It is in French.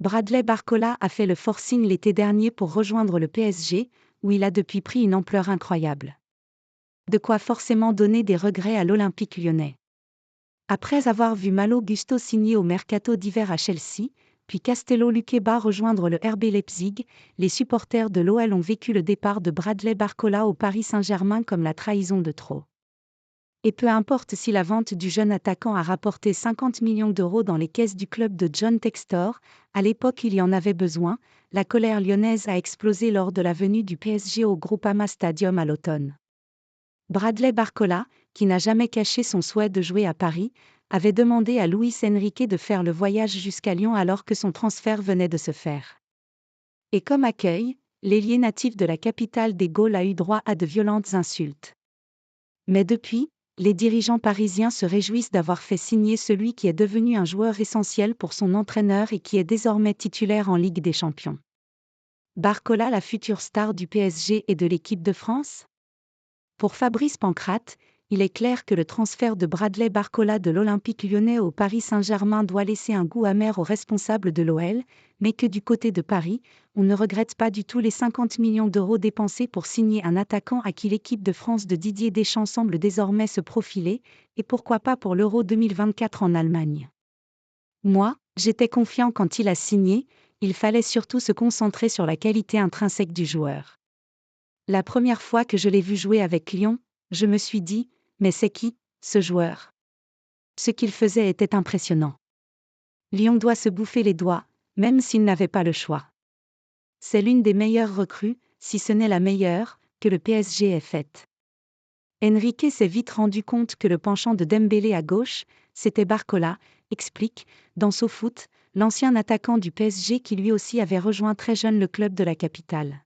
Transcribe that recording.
Bradley Barcola a fait le forcing l'été dernier pour rejoindre le PSG, où il a depuis pris une ampleur incroyable. De quoi forcément donner des regrets à l'Olympique lyonnais. Après avoir vu Malo Gusto signer au mercato d'hiver à Chelsea, puis Castello Luqueba rejoindre le RB Leipzig, les supporters de l'OL ont vécu le départ de Bradley Barcola au Paris Saint-Germain comme la trahison de trop. Et peu importe si la vente du jeune attaquant a rapporté 50 millions d'euros dans les caisses du club de John Textor, à l'époque il y en avait besoin, la colère lyonnaise a explosé lors de la venue du PSG au Groupama Stadium à l'automne. Bradley Barcola, qui n'a jamais caché son souhait de jouer à Paris, avait demandé à Luis Enrique de faire le voyage jusqu'à Lyon alors que son transfert venait de se faire. Et comme accueil, l'ailier natif de la capitale des Gaules a eu droit à de violentes insultes. Mais depuis, les dirigeants parisiens se réjouissent d'avoir fait signer celui qui est devenu un joueur essentiel pour son entraîneur et qui est désormais titulaire en Ligue des Champions. Barcola, la future star du PSG et de l'équipe de France ? Pour Fabrice Pancrate, il est clair que le transfert de Bradley Barcola de l'Olympique lyonnais au Paris Saint-Germain doit laisser un goût amer aux responsables de l'OL, mais que du côté de Paris, on ne regrette pas du tout les 50 millions d'euros dépensés pour signer un attaquant à qui l'équipe de France de Didier Deschamps semble désormais se profiler, et pourquoi pas pour l'Euro 2024 en Allemagne. Moi, j'étais confiant quand il a signé, il fallait surtout se concentrer sur la qualité intrinsèque du joueur. La première fois que je l'ai vu jouer avec Lyon, je me suis dit, mais c'est qui, ce joueur ? Ce qu'il faisait était impressionnant. Lyon doit se bouffer les doigts, même s'il n'avait pas le choix. C'est l'une des meilleures recrues, si ce n'est la meilleure, que le PSG ait faite. Enrique s'est vite rendu compte que le penchant de Dembélé à gauche, c'était Barcola, explique, dans SoFoot, l'ancien attaquant du PSG qui lui aussi avait rejoint très jeune le club de la capitale.